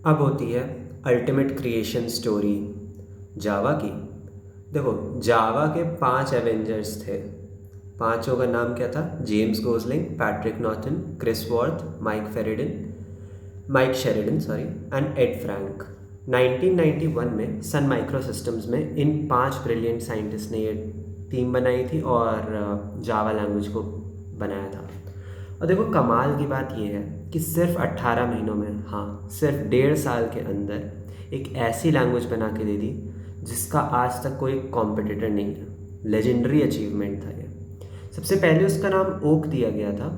अब होती है अल्टीमेट क्रिएशन स्टोरी जावा की। देखो, जावा के 5 एवेंजर्स थे। पांचों का नाम क्या था? James Gosling, Patrick Naughton, Chris Warth, Mike Sheridan sorry, and Ed Frank. 1991 में सन माइक्रो सिस्टम्स में इन 5 ब्रिलियंट साइंटिस्ट ने ये टीम बनाई थी और जावा लैंग्वेज को बनाया था। और देखो, कमाल की बात यह है कि सिर्फ 18 महीनों में, हाँ सिर्फ 1.5 साल के अंदर एक ऐसी लैंग्वेज बना के दे दी जिसका आज तक कोई कॉम्पिटिटर नहीं है। लेजेंडरी अचीवमेंट था ये। सबसे पहले उसका नाम ओक दिया गया था,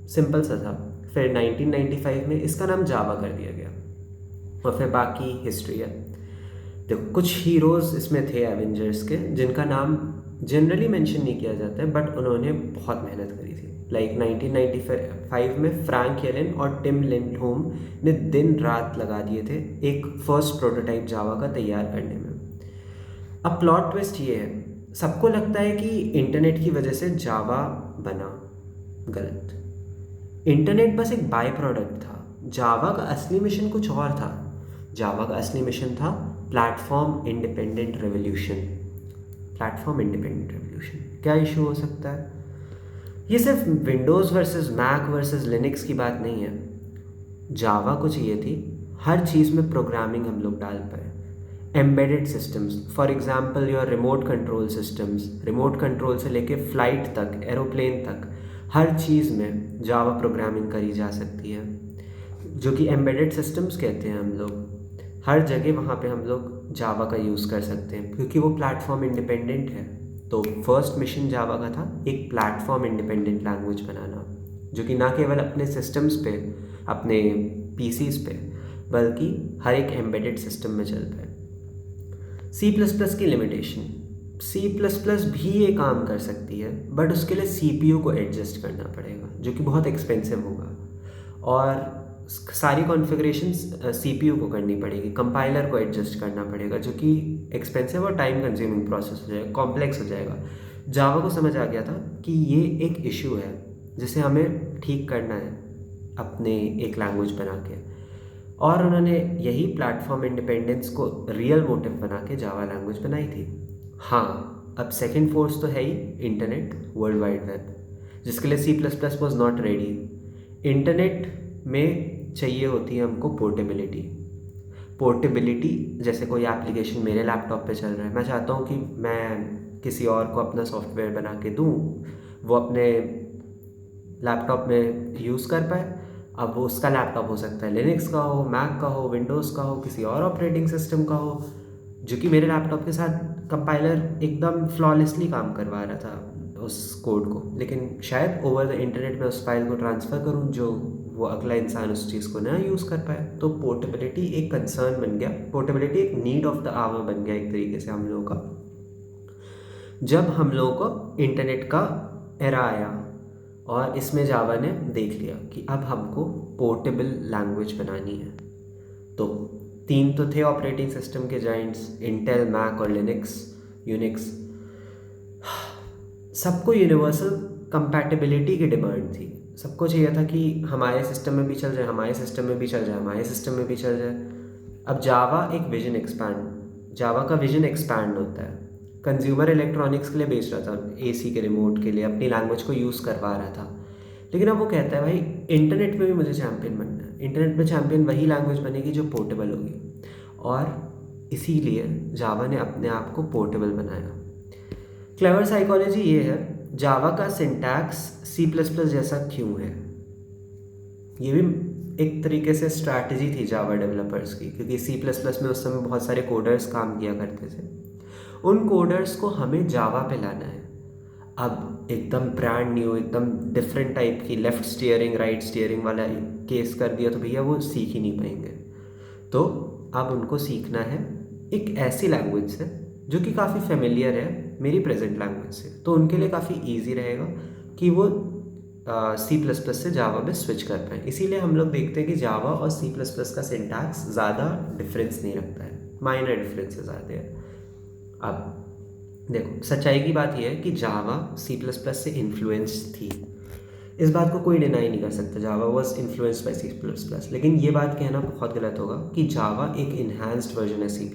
सिंपल सा था। फिर 1995 में इसका नाम जावा कर दिया गया और फिर बाकी हिस्ट्री है। देखो, कुछ हीरोज़ इसमें थे एवेंजर्स के जिनका नाम जनरली मेंशन नहीं किया जाता है, बट उन्होंने बहुत मेहनत करी थी। लाइक 1995 में फ्रैंक येलन और टिम लिंडहोम ने दिन रात लगा दिए थे एक फर्स्ट प्रोटोटाइप जावा का तैयार करने में। अब प्लॉट ट्विस्ट ये है, सबको लगता है कि इंटरनेट की वजह से जावा बना। गलत। इंटरनेट बस एक बाय प्रोडक्ट था। जावा का असली मिशन कुछ और था। जावा का असली मिशन था platform independent revolution. Platform independent revolution क्या इशू हो सकता है? ये सिर्फ Windows versus Mac versus Linux की बात नहीं है। जावा को चाहिए थी हर चीज़ में प्रोग्रामिंग हम लोग डाल पाए। Embedded systems, for example your remote control systems, remote control से लेके फ्लाइट तक, एरोप्लेन तक, हर चीज़ में जावा प्रोग्रामिंग करी जा सकती है, जो कि एम्बेडेड सिस्टम्स कहते हैं हम लोग। हर जगह वहाँ पे हम लोग जावा का यूज़ कर सकते हैं क्योंकि वो प्लेटफॉर्म इंडिपेंडेंट है। तो फर्स्ट मिशन जावा का था एक प्लेटफॉर्म इंडिपेंडेंट लैंग्वेज बनाना, जो कि ना केवल अपने सिस्टम्स पे, अपने पीसीज पे, बल्कि हर एक एम्बेडेड सिस्टम में चल पाए। C++ की लिमिटेशन, C++ भी ये काम कर सकती है बट उसके लिए CPU को एडजस्ट करना पड़ेगा, जो कि बहुत एक्सपेंसिव होगा, और सारी कॉन्फ़िगरेशंस CPU को करनी पड़ेगी, कंपाइलर को एडजस्ट करना पड़ेगा, जो कि एक्सपेंसिव और टाइम कंज्यूमिंग प्रोसेस हो जाएगा, कॉम्प्लेक्स हो जाएगा। जावा को समझ आ गया था कि ये एक इशू है जिसे हमें ठीक करना है अपने एक लैंग्वेज बना के, और उन्होंने यही प्लेटफॉर्म इंडिपेंडेंस को रियल मोटिव बना के जावा लैंग्वेज बनाई थी। हाँ, अब सेकेंड फोर्स तो है ही इंटरनेट, वर्ल्ड वाइड वेब, जिसके लिए C++ was not ready. Internet में चाहिए होती है हमको पोर्टेबिलिटी। पोर्टेबिलिटी जैसे कोई एप्लीकेशन मेरे लैपटॉप पे चल रहा है, मैं चाहता हूँ कि मैं किसी और को अपना सॉफ्टवेयर बना के दूँ, वो अपने लैपटॉप में यूज़ कर पाए। अब वो उसका लैपटॉप हो सकता है लिनक्स का हो, मैक का हो, विंडोज़ का हो, किसी और ऑपरेटिंग सिस्टम का हो, जो कि मेरे लैपटॉप के साथ कंपाइलर एकदम फ्लॉलेसली काम करवा रहा था उस कोड को, लेकिन शायद ओवर द इंटरनेट में उस फाइल को ट्रांसफ़र करूं जो वो अगला इंसान उस चीज़ को ना यूज़ कर पाए। तो पोर्टेबिलिटी एक कंसर्न बन गया, पोर्टेबिलिटी एक नीड ऑफ द आवर बन गया एक तरीके से हम लोगों का, जब हम लोगों को इंटरनेट का एरा आया। और इसमें जावा ने देख लिया कि अब हमको पोर्टेबल लैंग्वेज बनानी है। तो 3 तो थे ऑपरेटिंग सिस्टम के जाइंट्स, इंटेल, मैक और यूनिक्स। सबको यूनिवर्सल कंपैटिबिलिटी की डिमांड थी। सबको चाहिए था कि हमारे सिस्टम में भी चल जाए, हमारे सिस्टम में भी चल जाए, हमारे सिस्टम में भी चल जाए। अब जावा का विजन एक्सपैंड होता है। कंज्यूमर इलेक्ट्रॉनिक्स के लिए बेच रहा था, एसी के रिमोट के लिए अपनी लैंग्वेज को यूज़ करवा रहा था, लेकिन अब वो कहता है भाई इंटरनेट में भी मुझे चैम्पियन बनना है। इंटरनेट में चैम्पियन वही लैंग्वेज बनेगी जो पोर्टेबल होगी, और इसीलिए जावा ने अपने आप को पोर्टेबल बनाया। क्लेवर साइकोलॉजी ये है, जावा का सिंटैक्स C++ जैसा क्यों है। ये भी एक तरीके से स्ट्रैटेजी थी जावा डेवलपर्स की, क्योंकि C++ में उस समय बहुत सारे कोडर्स काम किया करते थे। उन कोडर्स को हमें जावा पे लाना है। अब एकदम ब्रांड न्यू, एकदम डिफरेंट टाइप की लेफ़्ट स्टीयरिंग राइट स्टीयरिंग वाला केस कर दिया तो भैया वो सीख ही नहीं पाएंगे। तो अब उनको सीखना है एक ऐसी लैंग्वेज से जो कि काफ़ी फेमिलियर है मेरी प्रेजेंट लैंग्वेज से, तो उनके लिए काफ़ी ईजी रहेगा कि वो C++ से जावा में स्विच कर पाएँ। इसीलिए हम लोग देखते हैं कि जावा और C++ का सिंटैक्स ज़्यादा डिफरेंस नहीं रखता है, माइनर डिफरेंसेस आते हैं। अब देखो, सच्चाई की बात यह है कि जावा C++ से इन्फ्लुएंस थी, इस बात को कोई डिनाई नहीं कर सकता, जावा वॉज इन्फ्लुएंस्ड बाई C++, लेकिन ये बात कहना बहुत गलत होगा कि जावा एक इन्हांस्ड वर्जन है C++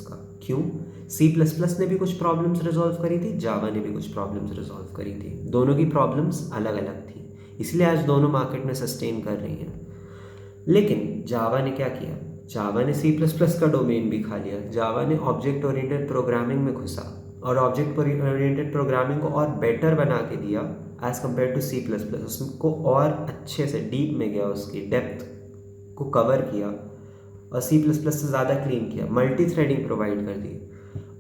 का। क्यों? C++ ने भी कुछ प्रॉब्लम्स रिजॉल्व करी थी, जावा ने भी कुछ प्रॉब्लम्स रिजॉल्व करी थी, दोनों की प्रॉब्लम्स अलग अलग थी, इसलिए आज दोनों मार्केट में सस्टेन कर रही हैं। लेकिन जावा ने क्या किया? जावा ने C++ का डोमेन भी खा लिया, जावा ने ऑब्जेक्ट ओरिएंटेड प्रोग्रामिंग में घुसा और ऑब्जेक्ट ओरिएंटेड प्रोग्रामिंग को और बेटर बना के दिया एज़ कम्पेयर टू C++। उसको और अच्छे से डीप में गया, उसकी डेप्थ को कवर किया और C++ से ज़्यादा क्लीन किया, मल्टी थ्रेडिंग प्रोवाइड कर दी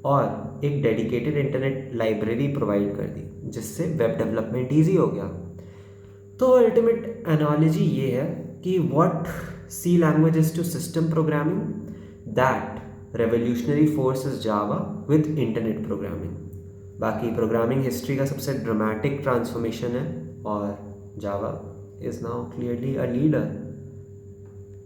और एक डेडिकेटेड इंटरनेट लाइब्रेरी प्रोवाइड कर दी, जिससे वेब डेवलपमेंट ईजी हो गया। तो अल्टीमेट एनालॉजी ये है कि what C language is to system programming, that revolutionary force is Java with internet programming। बाकी प्रोग्रामिंग हिस्ट्री का सबसे ड्रामेटिक ट्रांसफॉर्मेशन है और जावा is now clearly a leader.